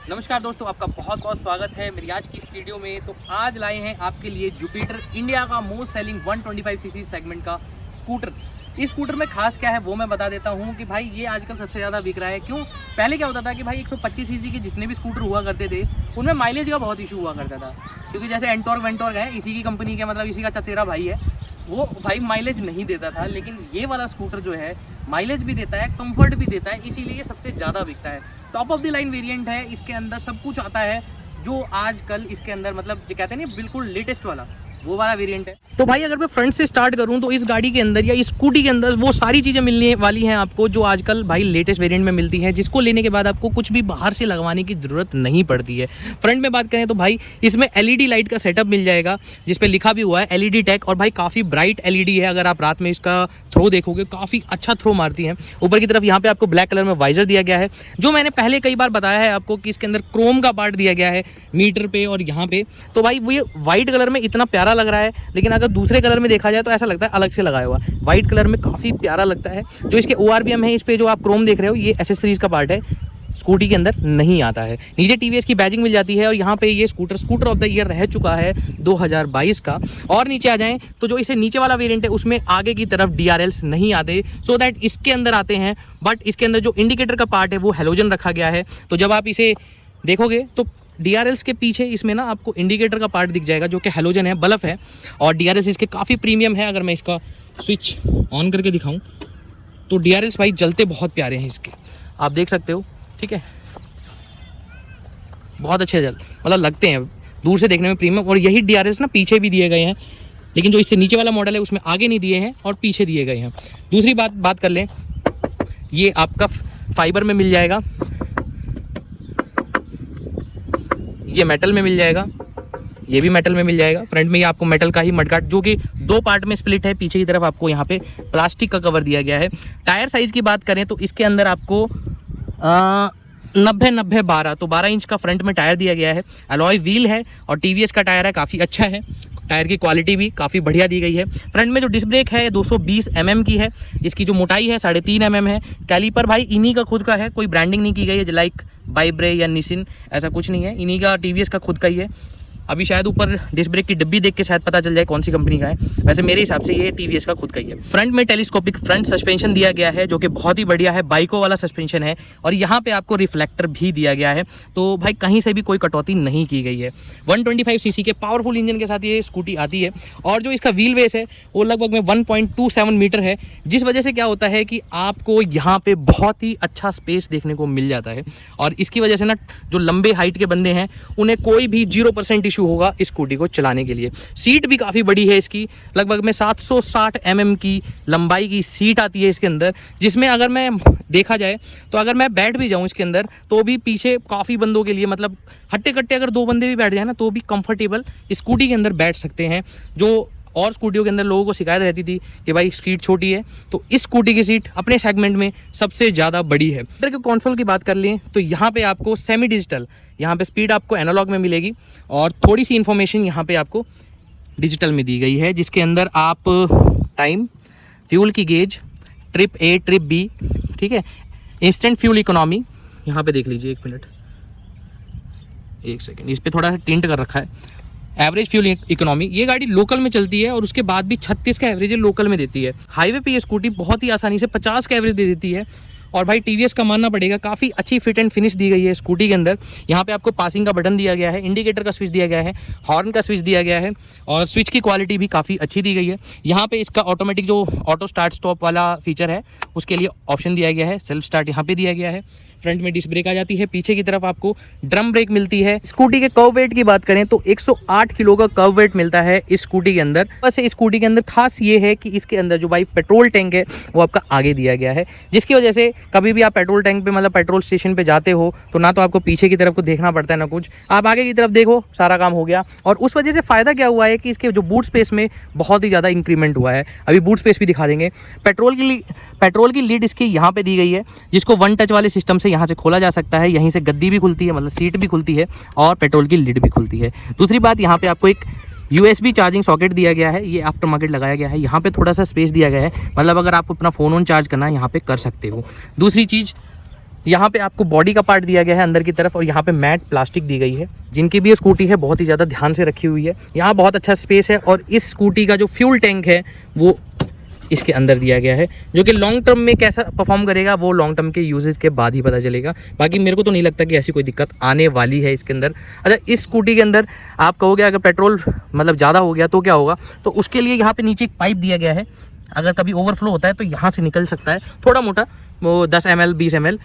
नमस्कार दोस्तों, आपका बहुत बहुत स्वागत है मेरी आज की इस वीडियो में। तो आज लाए हैं आपके लिए जुपिटर, इंडिया का मोस्ट सेलिंग 125cc सेगमेंट का स्कूटर। इस स्कूटर में खास क्या है वो मैं बता देता हूँ कि भाई ये आजकल सबसे ज़्यादा बिक रहा है। क्यों? पहले क्या होता था कि भाई 125cc के जितने भी स्कूटर हुआ करते थे उनमें माइलेज का बहुत इशू हुआ करता था, क्योंकि जैसे एंटॉर्क वेंटॉर्क है, इसी की कंपनी के मतलब इसी का चचेरा भाई है, वो भाई माइलेज नहीं देता था। लेकिन ये वाला स्कूटर जो है माइलेज भी देता है, कंफर्ट भी देता है, इसीलिए ये सबसे ज़्यादा बिकता है। Top of the line variant है, इसके अंदर सब कुछ आता है जो आजकल इसके अंदर मतलब जो कहते हैं ना बिल्कुल लेटेस्ट वाला, वो वाला वेरिएंट है। तो भाई अगर मैं फ्रंट से स्टार्ट करूं तो इस गाड़ी के अंदर या इस स्कूटी के अंदर वो सारी चीज़ें मिलने वाली हैं आपको जो आजकल भाई लेटेस्ट वेरिएंट में मिलती हैं, जिसको लेने के बाद आपको कुछ भी बाहर से लगवाने की ज़रूरत नहीं पड़ती है। फ्रंट में बात करें तो भाई इसमें LED लाइट का सेटअप मिल जाएगा जिस पे लिखा भी हुआ है LED टेक, और भाई काफ़ी ब्राइट LED है। अगर आप रात में इसका थ्रो देखोगे काफ़ी अच्छा थ्रो मारती है। ऊपर की तरफ यहाँ पे आपको ब्लैक कलर में वाइजर दिया गया है, जो मैंने पहले कई बार बताया है आपको कि इसके अंदर क्रोम का पार्ट दिया गया है मीटर पे और यहाँ पे। तो भाई वो ये व्हाइट कलर में इतना प्यारा लग रहा है, लेकिन अगर दूसरे कलर में देखा जाए तो ऐसा लगता है अलग से लगाया हुआ। व्हाइट कलर में काफ़ी प्यारा लगता है। जो इसके ORBM है, इस पे जो आप क्रोम देख रहे हो ये एसेसरीज का पार्ट है, स्कूटी के अंदर नहीं आता है। नीचे TVS की बैजिंग मिल जाती है और यहाँ पे ये स्कूटर ऑफ द ईयर रह चुका है 2022 का। और नीचे आ जाएं तो जो इसे नीचे वाला वेरिएंट है उसमें आगे की तरफ DRLs नहीं आते, सो दैट इसके अंदर आते हैं। बट इसके अंदर जो इंडिकेटर का पार्ट है वो हेलोजन रखा गया है। तो जब आप इसे देखोगे तो DRLs के पीछे इसमें ना आपको इंडिकेटर का पार्ट दिख जाएगा जो कि हेलोजन है, बल्ब है। और DRLs इसके काफ़ी प्रीमियम है। अगर मैं इसका स्विच ऑन करके दिखाऊं तो DRLs भाई जलते बहुत प्यारे हैं इसके, आप देख सकते हो। ठीक है, बहुत अच्छे मतलब लगते हैं दूर से देखने में प्रीमियम। और यही DRLs ना पीछे भी दिए गए हैं, लेकिन जो इससे नीचे वाला मॉडल है उसमें आगे नहीं दिए हैं और पीछे दिए गए हैं। दूसरी बात कर लें, ये आपका फाइबर में मिल जाएगा, ये मेटल में मिल जाएगा, ये भी मेटल में मिल जाएगा। फ्रंट में ये आपको मेटल का ही मडगार्ड जो कि 2 पार्ट में स्प्लिट है। पीछे की तरफ आपको यहाँ पे प्लास्टिक का कवर दिया गया है। टायर साइज़ की बात करें तो इसके अंदर आपको 90-90-12 तो 12 इंच का फ्रंट में टायर दिया गया है। अलॉय व्हील है और TVS का टायर है, काफ़ी अच्छा है। टायर की क्वालिटी भी काफ़ी बढ़िया दी गई है। फ्रंट में जो डिस्क ब्रेक है 220 mm की है, इसकी जो मोटाई है 3.5 mm है। कैलिपर भाई इन्हीं का खुद का है, कोई ब्रांडिंग नहीं की गई है लाइक बाइब्रे या निसिन, ऐसा कुछ नहीं है। इन्हीं का TVS का खुद का ही है। अभी शायद ऊपर डिस्क ब्रेक की डिब्बी देख के शायद पता चल जाए कौन सी कंपनी का है, वैसे मेरे हिसाब से ये TVS का खुद का ही है। फ्रंट में टेलीस्कोपिक फ्रंट सस्पेंशन दिया गया है जो कि बहुत ही बढ़िया है, बाइको वाला सस्पेंशन है। और यहाँ पे आपको रिफ्लेक्टर भी दिया गया है, तो भाई कहीं से भी कोई कटौती नहीं की गई है। 125cc के पावरफुल इंजन के साथ ये स्कूटी आती है। और जो इसका व्हील बेस है वो लगभग में 1.27 मीटर है, जिस वजह से क्या होता है कि आपको यहाँ पे बहुत ही अच्छा स्पेस देखने को मिल जाता है। और इसकी वजह से ना जो लंबे हाइट के बंदे हैं उन्हें कोई भी 0% इशू होगा इस स्कूटी को चलाने के लिए। सीट भी काफ़ी बड़ी है इसकी, लगभग में 760 mm की लंबाई की सीट आती है इसके अंदर, जिसमें अगर मैं देखा जाए तो अगर मैं बैठ भी जाऊं इसके अंदर तो भी पीछे काफ़ी बंदों के लिए मतलब हट्टे कट्टे अगर 2 बंदे भी बैठ जाए ना तो भी कंफर्टेबल स्कूटी के अंदर बैठ सकते हैं। जो और स्कूटियों के अंदर लोगों को शिकायत रहती थी कि भाई सीट छोटी है, तो इस स्कूटी की सीट अपने सेगमेंट में सबसे ज़्यादा बड़ी है। इधर के कंसोल की बात कर लें तो यहाँ पे आपको सेमी डिजिटल, यहाँ पे स्पीड आपको एनालॉग में मिलेगी और थोड़ी सी इन्फॉर्मेशन यहाँ पे आपको डिजिटल में दी गई है, जिसके अंदर आप टाइम, फ्यूल की gauge, trip A trip B, ठीक है, इंस्टेंट फ्यूल इकोनॉमी, यहाँ पे देख लीजिए, 1 मिनट 1 सेकेंड, इस पर थोड़ा सा टिंट कर रखा है। एवरेज फ्यूल इकोनॉमी, ये गाड़ी लोकल में चलती है और उसके बाद भी 36 का एवरेज लोकल में देती है। हाईवे पे ये स्कूटी बहुत ही आसानी से 50 का एवरेज दे देती है। और भाई TVS का मानना पड़ेगा, काफ़ी अच्छी फिट एंड फिनिश दी गई है स्कूटी के अंदर। यहाँ पे आपको पासिंग का बटन दिया गया है, इंडिकेटर का स्विच दिया गया है, हॉर्न का स्विच दिया गया है और स्विच की क्वालिटी भी काफ़ी अच्छी दी गई है। यहाँ पे इसका ऑटोमेटिक जो ऑटो स्टार्ट स्टॉप वाला फीचर है उसके लिए ऑप्शन दिया गया है, सेल्फ स्टार्ट यहाँ पे दिया गया है। फ्रंट में डिस्क ब्रेक आ जाती है, पीछे की तरफ आपको ड्रम ब्रेक मिलती है। स्कूटी के कर्व वेट की बात करें तो 108 किलो का कर्व वेट मिलता है इस स्कूटी के अंदर। बस इस स्कूटी के अंदर खास ये है कि इसके अंदर जो भाई पेट्रोल टैंक है वो आपका आगे दिया गया है, जिसकी वजह से कभी भी आप पेट्रोल टैंक पे मतलब पेट्रोल स्टेशन पे जाते हो तो ना तो आपको पीछे की तरफ को देखना पड़ता है ना कुछ, आप आगे की तरफ देखो, सारा काम हो गया। और उस वजह से फ़ायदा क्या हुआ है कि इसके जो बूट स्पेस में बहुत ही ज़्यादा इंक्रीमेंट हुआ है। अभी बूट स्पेस भी दिखा देंगे। पेट्रोल की लीड इसकी यहाँ पे दी गई है, जिसको 1 टच वाले सिस्टम से यहाँ से खोला जा सकता है। यहीं से गद्दी भी खुलती है, मतलब सीट भी खुलती है और पेट्रोल की लीड भी खुलती है। दूसरी बात, यहाँ पे आपको एक USB चार्जिंग सॉकेट दिया गया है, ये आफ्टर मार्केट लगाया गया है। यहाँ पे थोड़ा सा स्पेस दिया गया है, मतलब अगर आप अपना फ़ोन ऑन चार्ज करना है यहाँ पे कर सकते हो। दूसरी चीज़, यहाँ पे आपको बॉडी का पार्ट दिया गया है अंदर की तरफ, और यहाँ पे मैट प्लास्टिक दी गई है। जिनकी भी ये स्कूटी है बहुत ही ज़्यादा ध्यान से रखी हुई है। यहाँ बहुत अच्छा स्पेस है, और इस स्कूटी का जो फ्यूल टैंक है वो इसके अंदर दिया गया है, जो कि लॉन्ग टर्म में कैसा परफॉर्म करेगा वो लॉन्ग टर्म के यूजेस के बाद ही पता चलेगा। बाकी मेरे को तो नहीं लगता कि ऐसी कोई दिक्कत आने वाली है इसके अंदर। अच्छा, इस स्कूटी के अंदर आप कहोगे अगर पेट्रोल मतलब ज़्यादा हो गया तो क्या होगा, तो उसके लिए यहाँ पे नीचे एक पाइप दिया गया है। अगर कभी ओवरफ्लो होता है तो यहाँ से निकल सकता है थोड़ा मोटा, वो 10 ml 20 ml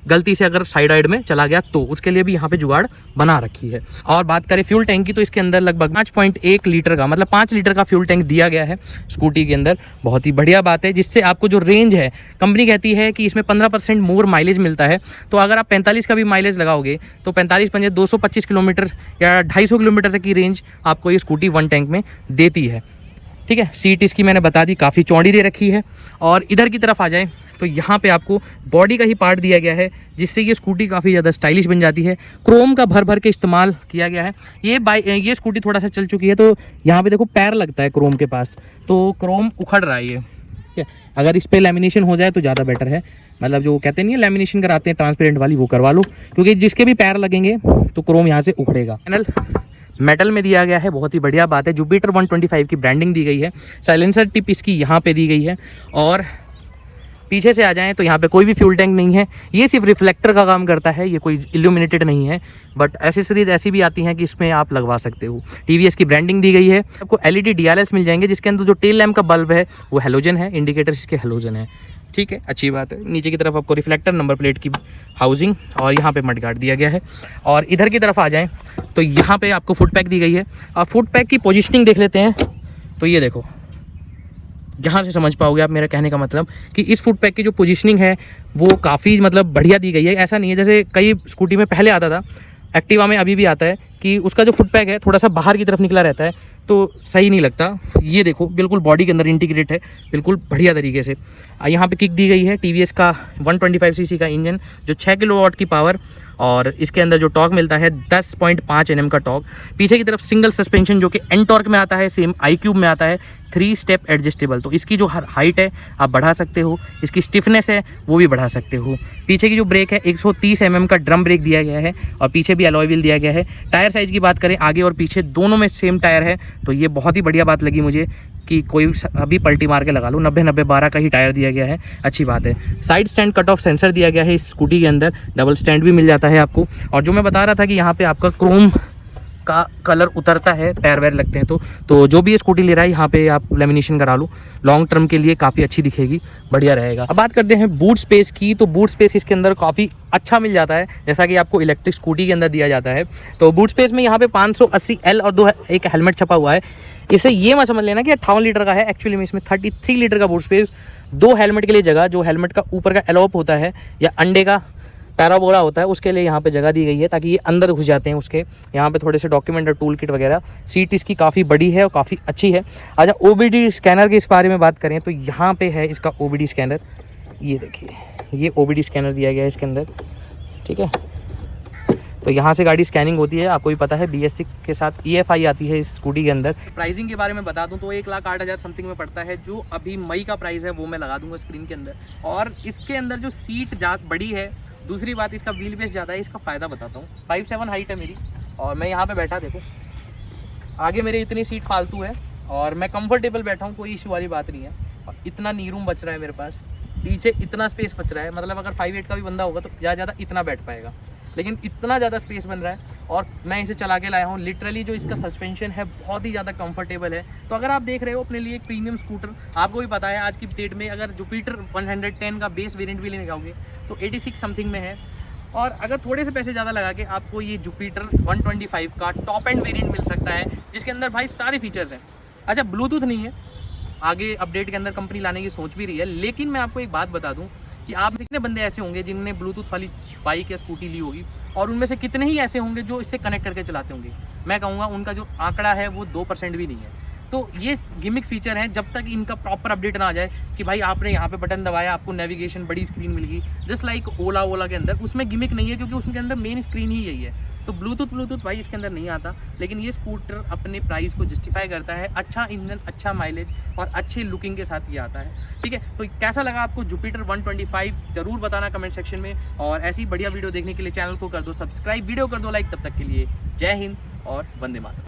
गलती से अगर साइड वाइड में चला गया तो उसके लिए भी यहाँ पे जुगाड़ बना रखी है। और बात करें फ्यूल टैंक की, तो इसके अंदर लगभग 5.1 लीटर का मतलब 5 लीटर का फ्यूल टैंक दिया गया है स्कूटी के अंदर। बहुत ही बढ़िया बात है, जिससे आपको जो रेंज है, कंपनी कहती है कि इसमें 15% मोर माइलेज मिलता है। तो अगर आप 45 का भी माइलेज लगाओगे तो 45 225 किलोमीटर या 250 किलोमीटर तक की रेंज आपको ये स्कूटी वन टैंक में देती है। ठीक है, सीट इसकी मैंने बता दी काफ़ी चौड़ी दे रखी है। और इधर की तरफ आ जाए तो यहाँ पे आपको बॉडी का ही पार्ट दिया गया है, जिससे ये स्कूटी काफ़ी ज़्यादा स्टाइलिश बन जाती है। क्रोम का भर भर के इस्तेमाल किया गया है। ये स्कूटी थोड़ा सा चल चुकी है, तो यहाँ पे देखो पैर लगता है क्रोम के पास, तो क्रोम उखड़ रहा है ये। ठीक है, अगर इस पर लेमिनेशन हो जाए तो ज़्यादा बेटर है। मतलब जो कहते नहीं है लेमिनेशन कराते हैं ट्रांसपेरेंट वाली, वो करवा लो, क्योंकि जिसके भी पैर लगेंगे तो क्रोम यहाँ से उखड़ेगा। पैनल मेटल में दिया गया है, बहुत ही बढ़िया बात है। जुपिटर 125 की ब्रांडिंग दी गई है। साइलेंसर टिप इसकी यहाँ पे दी गई है। और पीछे से आ जाएं तो यहाँ पे कोई भी फ्यूल टैंक नहीं है, ये सिर्फ रिफ्लेक्टर का काम करता है, ये कोई इल्यूमिनेटेड नहीं है। बट एसेसरीज ऐसी भी आती हैं कि इसमें आप लगवा सकते हो। टीवीएस की ब्रांडिंग दी गई है। आपको एलईडी डीआरएल्स मिल जाएंगे, जिसके अंदर जो टेल लैम्प का बल्ब है वो हेलोजन है, इंडिकेटर इसके हेलोजन है। ठीक है, अच्छी बात है। नीचे की तरफ आपको रिफ्लेक्टर, नंबर प्लेट की हाउसिंग, और यहाँ पे मडगार्ड दिया गया है। और इधर की तरफ आ जाएं तो यहाँ पे आपको फुट पैक दी गई है। और फुट पैक की पोजिशनिंग देख लेते हैं, तो ये देखो, यहाँ से समझ पाओगे आप मेरा कहने का मतलब कि इस फुट पैक की जो पोजीशनिंग है वो काफ़ी मतलब बढ़िया दी गई है। ऐसा नहीं है जैसे कई स्कूटी में पहले आता था, एक्टिवा में अभी भी आता है कि उसका जो फुट पैक है थोड़ा सा बाहर की तरफ निकला रहता है, तो सही नहीं लगता। ये देखो बिल्कुल बॉडी के अंदर इंटीग्रेट है, बिल्कुल बढ़िया तरीके से। यहाँ पे किक दी गई है टीवीएस का 125 सीसी का इंजन, जो 6 किलोवाट की पावर, और इसके अंदर जो टॉर्क मिलता है 10.5 Nm का टॉर्क। पीछे की तरफ सिंगल सस्पेंशन जो कि एन टॉर्क में आता है, सेम आई क्यूब में आता है, 3 स्टेप एडजस्टेबल। तो इसकी जो हाइट है आप बढ़ा सकते हो, इसकी स्टिफनेस है वो भी बढ़ा सकते हो। पीछे की जो ब्रेक है 130 mm का ड्रम ब्रेक दिया गया है, और पीछे भी अलॉय व्हील दिया गया है। टायर साइज़ की बात करें, आगे और पीछे दोनों में सेम टायर है, तो ये बहुत ही बढ़िया बात लगी मुझे कि कोई अभी पलटी मार के लगा लो। 90-90-12 का ही टायर दिया गया है, अच्छी बात है। Side stand cut off sensor दिया गया है इस स्कूटी के अंदर, डबल स्टैंड भी मिल जाता है आपको। और जो मैं बता रहा था कि यहाँ पे आपका क्रोम का कलर उतरता है, पैर वैर लगते हैं तो जो भी ये स्कूटी ले रहा है यहाँ पे आप लेमिनेशन करा लो, लॉन्ग टर्म के लिए काफ़ी अच्छी दिखेगी, बढ़िया रहेगा। अब बात करते हैं बूट स्पेस की, तो बूट स्पेस इसके अंदर काफ़ी अच्छा मिल जाता है, जैसा कि आपको इलेक्ट्रिक स्कूटी के अंदर दिया जाता है। तो बूट स्पेस में यहाँ पे 580L और एक हेलमेट छपा हुआ है। इसे ये मत समझ लेना कि 58 लीटर का है, एक्चुअली में इसमें 33 लीटर का बूट स्पेस, 2 हेलमेट के लिए जगह, जो हेलमेट का ऊपर का एलोप होता है या अंडे का पैराबोला होता है उसके लिए यहाँ पे जगह दी गई है, ताकि ये अंदर घुस जाते हैं उसके। यहाँ पे थोड़े से डॉक्यूमेंट और टूल किट वगैरह। सीट इसकी काफ़ी बड़ी है और काफ़ी अच्छी है। अच्छा, OBD स्कैनर के इस बारे में बात करें तो यहाँ पे है इसका OBD स्कैनर, ये देखिए, ये OBD स्कैनर दिया गया है इसके अंदर। ठीक है, तो यहाँ से गाड़ी स्कैनिंग होती है, आपको भी पता है। BS6 के साथ EFI आती है इस स्कूटी के अंदर। प्राइसिंग के बारे में बता दूं तो 1,08,000 समथिंग में पड़ता है, जो अभी मई का प्राइस है वो मैं लगा दूंगा स्क्रीन के अंदर। और इसके अंदर जो सीट बड़ी है, दूसरी बात इसका व्हील बेस ज़्यादा है। इसका फ़ायदा बताता हूँ, 5'7" हाइट है मेरी, और मैं यहाँ पर बैठा, देखो आगे मेरे इतनी सीट फालतू है और मैं कंफर्टेबल बैठा हूँ, कोई इशू वाली बात नहीं है। और इतना नी रूम बच रहा है मेरे पास, पीछे इतना स्पेस बच रहा है, मतलब अगर 5'8" का भी बंदा होगा तो ज़्यादा इतना बैठ पाएगा, लेकिन इतना ज़्यादा स्पेस बन रहा है। और मैं इसे चला के लाया हूँ, लिटरली जो इसका सस्पेंशन है बहुत ही ज़्यादा कंफर्टेबल है। तो अगर आप देख रहे हो अपने लिए एक प्रीमियम स्कूटर, आपको भी पता है आज की डेट में अगर जुपिटर 110 का बेस वेरिएंट भी लेने जाओगे तो 86 समथिंग में है। और अगर थोड़े से पैसे ज़्यादा लगा के आपको ये जुपिटर 125 का टॉप एंड वेरिएंट मिल सकता है, जिसके अंदर भाई सारे फीचर्स हैं। अच्छा, ब्लूटूथ नहीं है, आगे अपडेट के अंदर कंपनी लाने की सोच भी रही है, लेकिन मैं आपको एक बात बता दूं कि आप कितने बंदे ऐसे होंगे जिन्होंने ब्लूटूथ वाली बाइक या स्कूटी ली होगी, और उनमें से कितने ही ऐसे होंगे जो इससे कनेक्ट करके चलाते होंगे। मैं कहूँगा उनका जो आंकड़ा है वो 2% भी नहीं है। तो ये गिमिक फीचर हैं, जब तक इनका प्रॉपर अपडेट ना आ जाए कि भाई आपने यहाँ पे बटन दबाया आपको नेविगेशन बड़ी स्क्रीन मिल गई, जस्ट लाइक ओला के अंदर, उसमें गिमिक नहीं है, क्योंकि उसके अंदर मेन स्क्रीन ही यही है। तो ब्लूटूथ भाई इसके अंदर नहीं आता, लेकिन ये स्कूटर अपने प्राइस को जस्टिफाई करता है। अच्छा इंजन, अच्छा माइलेज और अच्छे लुकिंग के साथ ये आता है। ठीक है, तो कैसा लगा आपको जुपिटर 125 जरूर बताना कमेंट सेक्शन में, और ऐसी बढ़िया वीडियो देखने के लिए चैनल को कर दो सब्सक्राइब, वीडियो कर दो लाइक। तब तक के लिए जय हिंद और वंदे मातरम।